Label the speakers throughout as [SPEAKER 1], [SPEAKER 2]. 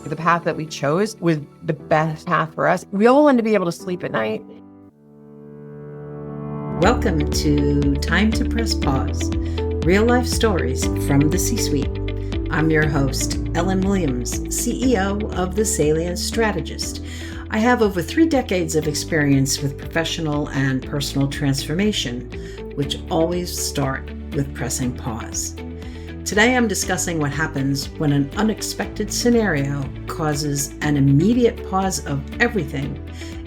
[SPEAKER 1] The path that we chose was the best path for us. We all wanted to be able to sleep at night.
[SPEAKER 2] Welcome to Time to Press Pause, real life stories from the C-suite. I'm your host, Ellen Williams, CEO of The Salient Strategist. I have over 3 decades of experience with professional and personal transformation, which always start with pressing pause. Today I'm discussing what happens when an unexpected scenario causes an immediate pause of everything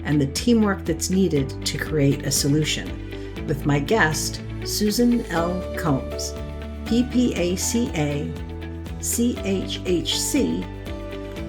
[SPEAKER 2] and the teamwork that's needed to create a solution, with my guest, Susan L. Combs, PPACA, CHHC,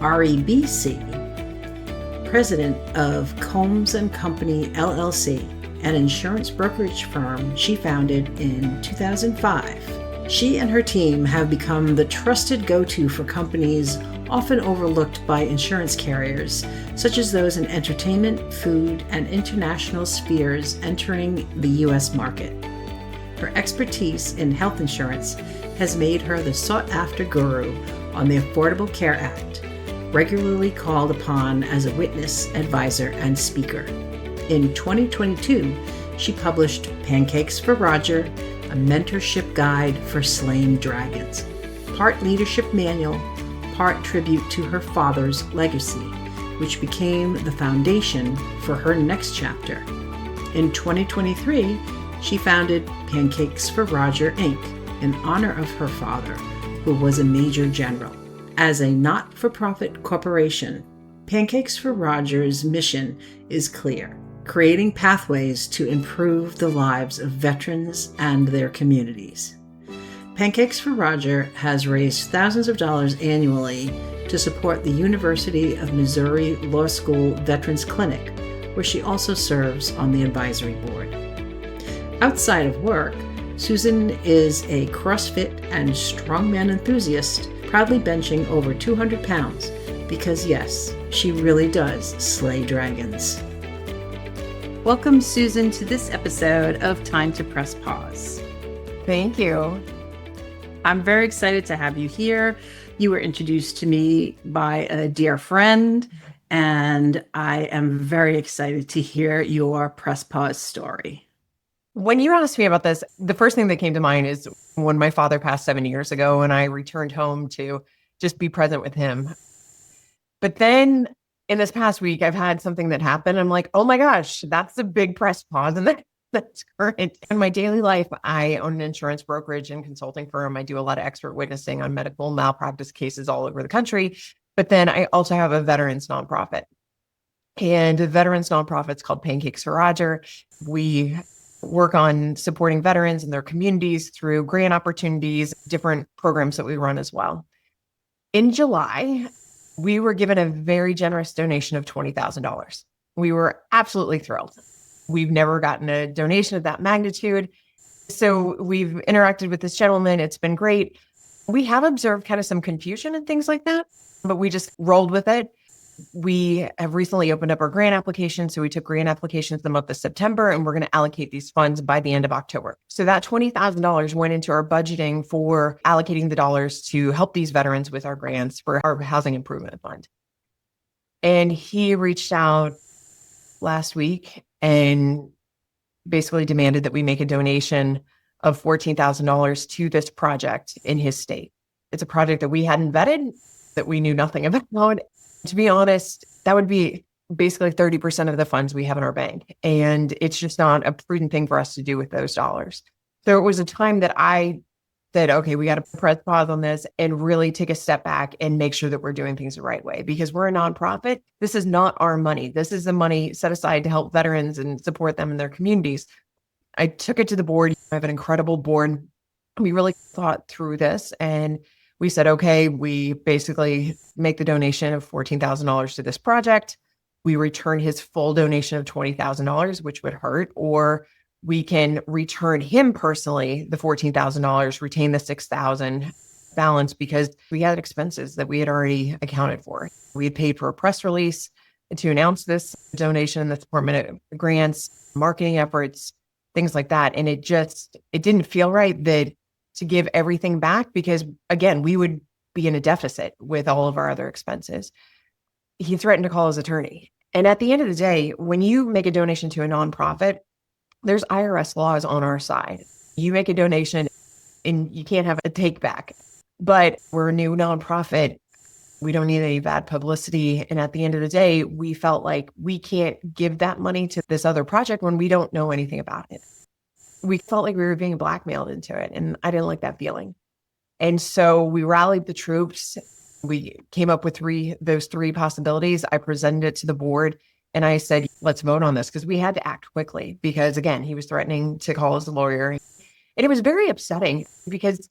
[SPEAKER 2] REBC, President of Combs Company LLC, an insurance brokerage firm she founded in 2005. She and her team have become the trusted go-to for companies often overlooked by insurance carriers, such as those in entertainment, food, and international spheres entering the U.S. market. Her expertise in health insurance has made her the sought-after guru on the Affordable Care Act, regularly called upon as a witness, advisor, and speaker. In 2022, she published Pancakes for Roger, a mentorship guide for slaying dragons, part leadership manual, part tribute to her father's legacy, which became the foundation for her next chapter. In 2023, she founded Pancakes for Roger, Inc., in honor of her father, who was a Major General. As a not-for-profit corporation, Pancakes for Roger's mission is clear: creating pathways to improve the lives of veterans and their communities. Pancakes for Roger has raised thousands of dollars annually to support the University of Missouri Law School Veterans Clinic, where she also serves on the advisory board. Outside of work, Susan is a CrossFit and strongman enthusiast, proudly benching over 200 pounds, because yes, she really does slay dragons. Welcome, Susan, to this episode of Time to Press Pause.
[SPEAKER 1] Thank you.
[SPEAKER 2] I'm very excited to have you here. You were introduced to me by a dear friend, and I am very excited to hear your Press Pause story.
[SPEAKER 1] When you asked me about this, the first thing that came to mind is when my father passed 7 years ago and I returned home to just be present with him. But then in this past week, I've had something that happened. I'm like, oh my gosh, that's a big press pause. And that's current. In my daily life, I own an insurance brokerage and consulting firm. I do a lot of expert witnessing on medical malpractice cases all over the country. But then I also have a veterans nonprofit. And the veterans nonprofit's called Pancakes for Roger. We work on supporting veterans and their communities through grant opportunities, different programs that we run as well. In July, we were given a very generous donation of $20,000. We were absolutely thrilled. We've never gotten a donation of that magnitude. So we've interacted with this gentleman. It's been great. We have observed kind of some confusion and things like that, but we just rolled with it. We have recently opened up our grant application. So we took grant applications the month of September, and we're going to allocate these funds by the end of October. So that $20,000 went into our budgeting for allocating the dollars to help these veterans with our grants for our housing improvement fund. And he reached out last week and basically demanded that we make a donation of $14,000 to this project in his state. It's a project that we hadn't vetted, that we knew nothing about. To be honest, that would be basically 30% of the funds we have in our bank. And it's just not a prudent thing for us to do with those dollars. So it was a time that I said, okay, we got to press pause on this and really take a step back and make sure that we're doing things the right way, because we're a nonprofit. This is not our money. This is the money set aside to help veterans and support them in their communities. I took it to the board. I have an incredible board. We really thought through this, and we said, okay, we basically make the donation of $14,000 to this project. We return his full donation of $20,000, which would hurt, or we can return him personally the $14,000, retain the $6,000 balance, because we had expenses that we had already accounted for. We had paid for a press release to announce this donation, the Department of Grants, marketing efforts, things like that. And it didn't feel right that to give everything back, because again, we would be in a deficit with all of our other expenses. He threatened to call his attorney. And at the end of the day, when you make a donation to a nonprofit, there's IRS laws on our side. You make a donation and you can't have a take back. But we're a new nonprofit. We don't need any bad publicity. And at the end of the day, we felt like we can't give that money to this other project when we don't know anything about it. We felt like we were being blackmailed into it. And I didn't like that feeling. And so we rallied the troops. We came up with those three possibilities. I presented it to the board and I said, let's vote on this, because we had to act quickly because, again, he was threatening to call his lawyer. And it was very upsetting because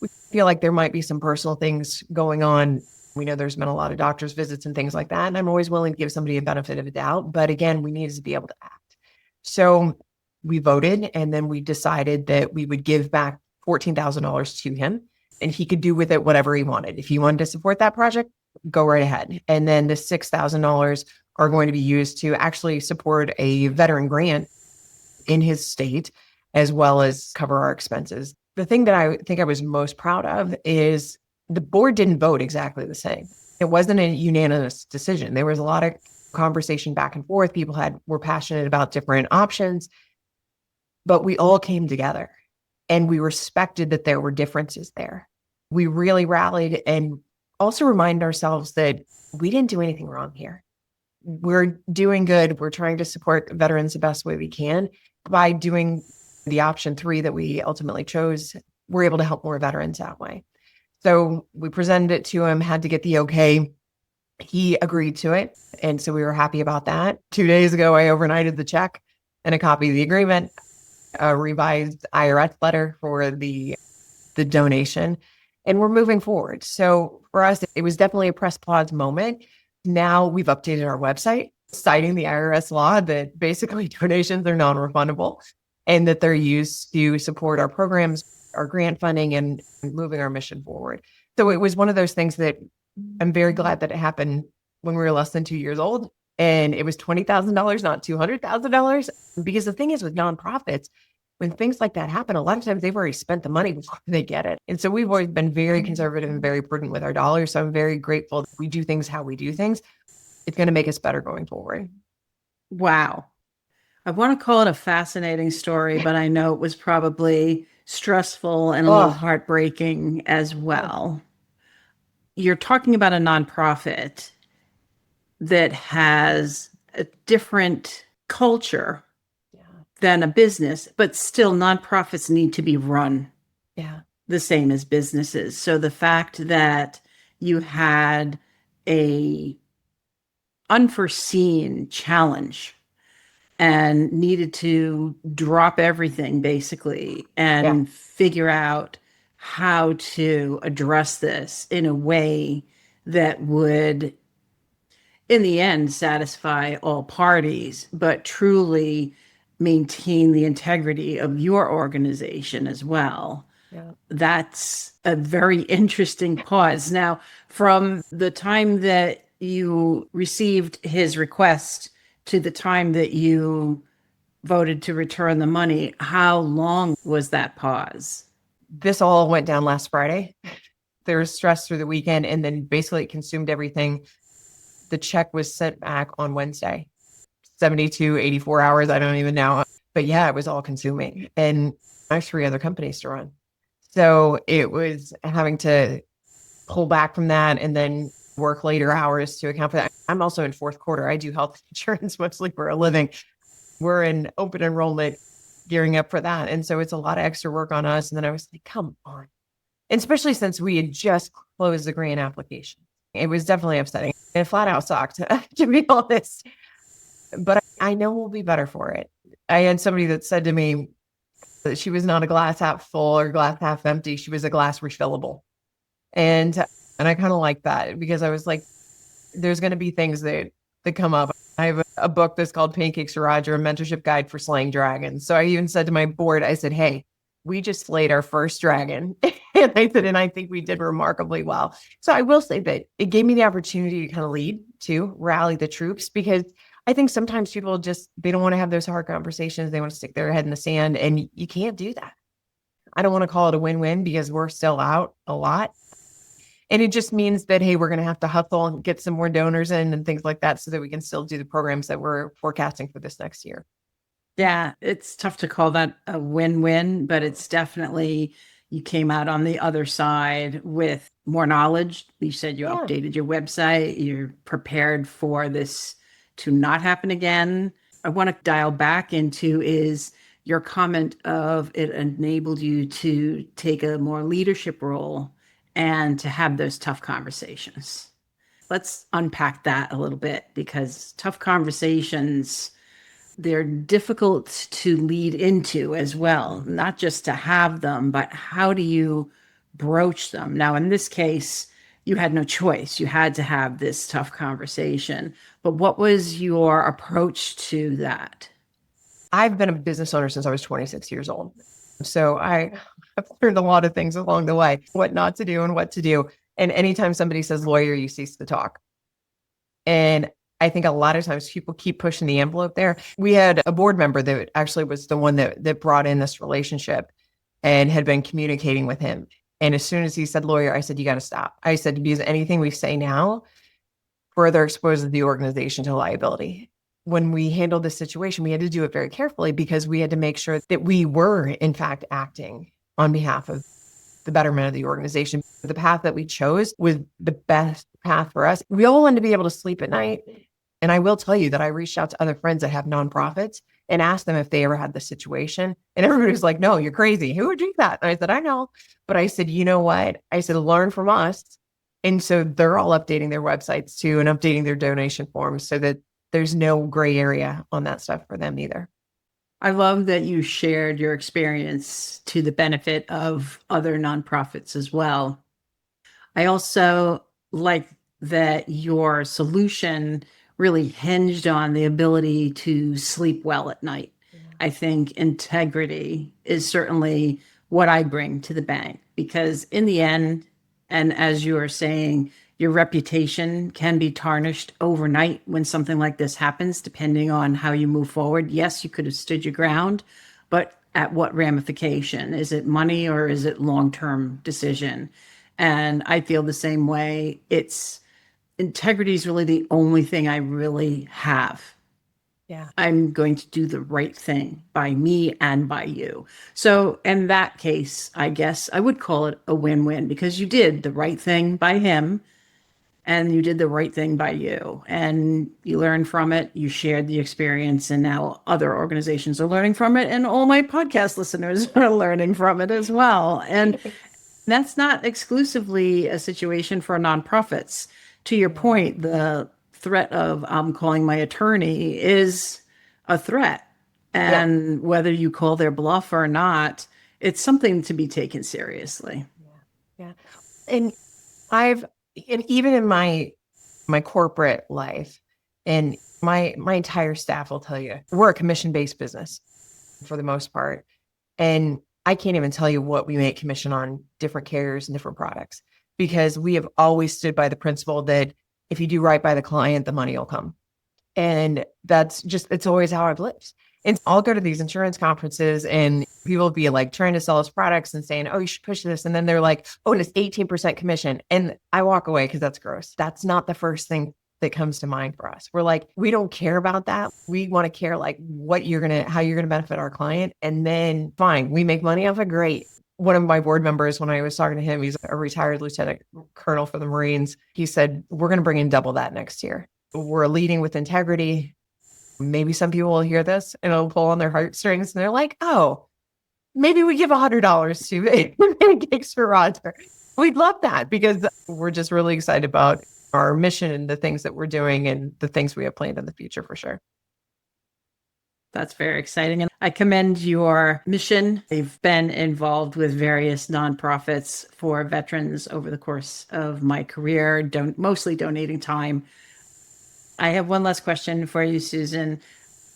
[SPEAKER 1] we feel like there might be some personal things going on. We know there's been a lot of doctor's visits and things like that. And I'm always willing to give somebody a benefit of a doubt. But again, we needed to be able to act. So we voted, and then we decided that we would give back $14,000 to him, and he could do with it whatever he wanted. If he wanted to support that project, go right ahead. And then the $6,000 are going to be used to actually support a veteran grant in his state, as well as cover our expenses. The thing that I think I was most proud of is the board didn't vote exactly the same. It wasn't a unanimous decision. There was a lot of conversation back and forth. People were passionate about different options, but we all came together and we respected that there were differences there. We really rallied and also remind ourselves that we didn't do anything wrong here. We're doing good. We're trying to support veterans the best way we can. By doing the option 3 that we ultimately chose, we're able to help more veterans that way. So we presented it to him, had to get the okay. He agreed to it. And so we were happy about that. 2 days ago, I overnighted the check and a copy of the agreement, a revised IRS letter for the donation, and we're moving forward. So for us, it was definitely a press pause moment. Now we've updated our website, citing the IRS law that basically donations are non-refundable and that they're used to support our programs, our grant funding, and moving our mission forward. So it was one of those things that I'm very glad that it happened when we were less than 2 years old. And it was $20,000, not $200,000. Because the thing is with nonprofits, when things like that happen, a lot of times they've already spent the money before they get it. And so we've always been very conservative and very prudent with our dollars. So I'm very grateful that we do things how we do things. It's going to make us better going forward.
[SPEAKER 2] Wow. I want to call it a fascinating story, but I know it was probably stressful and a little heartbreaking as well. You're talking about a nonprofit that has a different culture than a business, but still nonprofits need to be run the same as businesses. So the fact that you had a unforeseen challenge and needed to drop everything basically and figure out how to address this in a way that would, in the end, satisfy all parties, but truly maintain the integrity of your organization as well. That's a very interesting pause. Now, from the time that you received his request to the time that you voted to return the money, how long was that pause?
[SPEAKER 1] This all went down last Friday. There was stress through the weekend, and then basically it consumed everything. The check was sent back on Wednesday. 72, 84 hours. I don't even know. But yeah, it was all consuming. And I have 3 other companies to run. So it was having to pull back from that and then work later hours to account for that. I'm also in 4th quarter. I do health insurance mostly for a living. We're in open enrollment, gearing up for that. And so it's a lot of extra work on us. And then I was like, come on. And especially since we had just closed the grant application. It was definitely upsetting and flat out sucked, to be honest. But I know we'll be better for it. I had somebody that said to me that she was not a glass half full or glass half empty. She was a glass refillable. And I kind of like that because I was like, there's going to be things that come up. I have a book that's called Pancakes, a mentorship guide for slaying dragons. So I even said to my board, I said, hey, we just slayed our first dragon. And I said, and I think we did remarkably well. So I will say that it gave me the opportunity to kind of lead, to rally the troops, because I think sometimes people they don't want to have those hard conversations. They want to stick their head in the sand, and you can't do that. I don't want to call it a win-win because we're still out a lot. And it just means that, hey, we're going to have to hustle and get some more donors in and things like that so that we can still do the programs that we're forecasting for this next year.
[SPEAKER 2] Yeah, it's tough to call that a win-win, but it's definitely you came out on the other side with more knowledge. You said you
[SPEAKER 1] Yeah.
[SPEAKER 2] updated your website, you're prepared for this to not happen again. I want to dial back into is your comment of it enabled you to take a more leadership role and to have those tough conversations. Let's unpack that a little bit because tough conversations, they're difficult to lead into as well, not just to have them, but how do you broach them? Now, in this case, you had no choice. You had to have this tough conversation. But what was your approach to that?
[SPEAKER 1] I've been a business owner since I was 26 years old. So I've learned a lot of things along the way, what not to do and what to do. And anytime somebody says lawyer, you cease to talk. And I think a lot of times people keep pushing the envelope there. We had a board member that actually was the one that brought in this relationship and had been communicating with him. And as soon as he said lawyer, I said, you got to stop. I said, because anything we say now further exposes the organization to liability. When we handled this situation, we had to do it very carefully because we had to make sure that we were, in fact, acting on behalf of the betterment of the organization. The path that we chose was the best path for us. We all wanted to be able to sleep at night. And I will tell you that I reached out to other friends that have nonprofits and asked them if they ever had this situation. And everybody was like, no, you're crazy. Who would do that? And I said, I know. But I said, you know what? I said, learn from us. And so they're all updating their websites too and updating their donation forms so that there's no gray area on that stuff for them either.
[SPEAKER 2] I love that you shared your experience to the benefit of other nonprofits as well. I also like that your solution really hinged on the ability to sleep well at night. Yeah. I think integrity is certainly what I bring to the bank because in the end, and as you are saying, your reputation can be tarnished overnight when something like this happens, depending on how you move forward. Yes, you could have stood your ground, but at what ramification? Is it money or is it long-term decision? And I feel the same way. Integrity is really the only thing I really have.
[SPEAKER 1] Yeah.
[SPEAKER 2] I'm going to do the right thing by me and by you. So in that case, I guess I would call it a win-win because you did the right thing by him and you did the right thing by you and you learned from it. You shared the experience and now other organizations are learning from it. And all my podcast listeners are learning from it as well. And that's not exclusively a situation for nonprofits. To your point, the threat of I'm calling my attorney is a threat. And whether you call their bluff or not, it's something to be taken seriously.
[SPEAKER 1] Yeah. And even in my corporate life and my entire staff will tell you, we're a commission-based business for the most part. And I can't even tell you what we make commission on different carriers and different products because we have always stood by the principle that if you do right by the client, the money will come. And that's just, it's always how I've lived. And I'll go to these insurance conferences and people will be like trying to sell us products and saying, oh, you should push this. And then they're like, oh, and it's 18% commission. And I walk away because that's gross. That's not the first thing that comes to mind for us. We're like, we don't care about that. We want to care like how you're going to benefit our client. And then fine, we make money off it. Great. One of my board members, when I was talking to him, he's a retired lieutenant colonel for the Marines. He said, we're going to bring in double that next year. We're leading with integrity. Maybe some people will hear this and it'll pull on their heartstrings and they're like, oh, maybe we give $100 to Pancakes for Roger. We'd love that because we're just really excited about our mission and the things that we're doing and the things we have planned in the future for sure.
[SPEAKER 2] That's very exciting. And I commend your mission. They've been involved with various nonprofits for veterans over the course of my career, mostly donating time. I have one last question for you, Susan.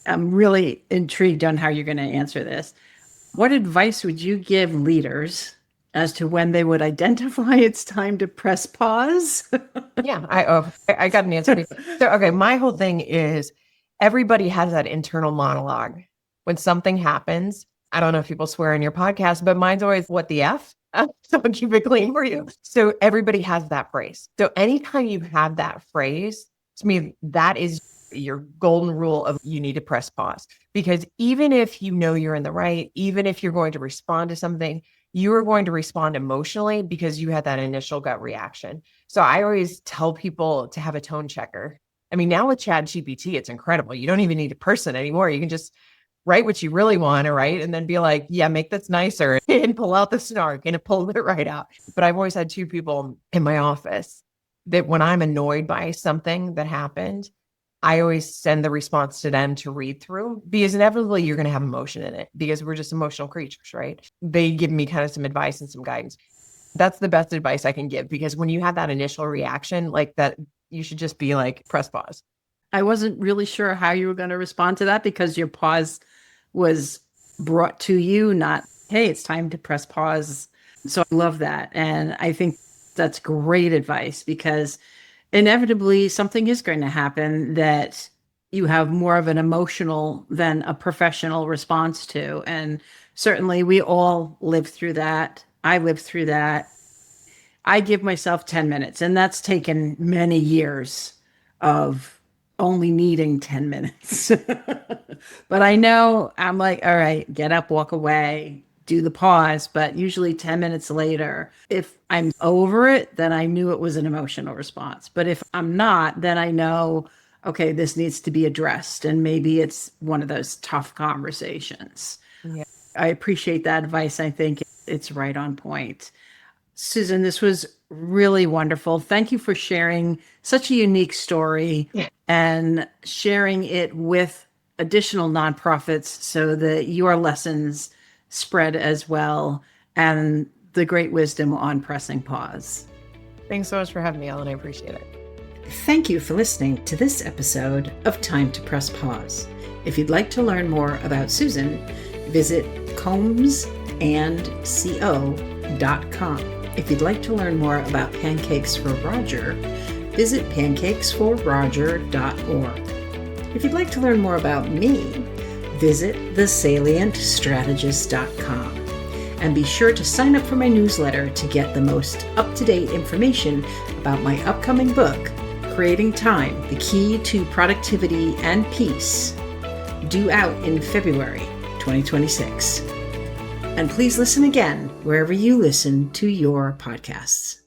[SPEAKER 2] I'm really intrigued on how you're going to answer this. What advice would you give leaders as to when they would identify it's time to press pause?
[SPEAKER 1] Yeah, I got an answer. So, okay, my whole thing is everybody has that internal monologue. When something happens, I don't know if people swear in your podcast, but mine's always, what the F? So I'll keep it clean for you. So everybody has that phrase. So anytime you have that phrase, to me, that is your golden rule of you need to press pause. Because even if you know you're in the right, even if you're going to respond to something, you are going to respond emotionally because you had that initial gut reaction. So I always tell people to have a tone checker. I mean, now with Chat GPT, it's incredible. You don't even need a person anymore. You can just write what you really want to write and then be like, yeah, make this nicer and pull out the snark and it pulled it right out. But I've always had two people in my office that when I'm annoyed by something that happened, I always send the response to them to read through because inevitably you're going to have emotion in it because we're just emotional creatures, right? They give me kind of some advice and some guidance. That's the best advice I can give because when you have that initial reaction like that, you should just be like, press pause.
[SPEAKER 2] I wasn't really sure how you were going to respond to that because your pause was brought to you, not, hey, it's time to press pause. So I love that. And I think that's great advice because inevitably something is going to happen that you have more of an emotional than a professional response to. And certainly we all live through that. I lived through that. I give myself 10 minutes, and that's taken many years of only needing 10 minutes. But I know I'm like, all right, get up, walk away, do the pause. But usually 10 minutes later, if I'm over it, then I knew it was an emotional response. But if I'm not, then I know, okay, this needs to be addressed. And maybe it's one of those tough conversations.
[SPEAKER 1] Yeah.
[SPEAKER 2] I appreciate that advice. I think it's right on point. Susan, this was really wonderful. Thank you for sharing such a unique story and sharing it with additional nonprofits so that your lessons spread as well and the great wisdom on pressing pause.
[SPEAKER 1] Thanks so much for having me, Ellen. I appreciate it.
[SPEAKER 2] Thank you for listening to this episode of Time to Press Pause. If you'd like to learn more about Susan, visit combsandco.com. If you'd like to learn more about Pancakes for Roger, visit pancakesforroger.org. If you'd like to learn more about me, visit thesalientstrategist.com. And be sure to sign up for my newsletter to get the most up-to-date information about my upcoming book, Creating Time, The Key to Productivity and Peace, due out in February 2026. And please listen again wherever you listen to your podcasts.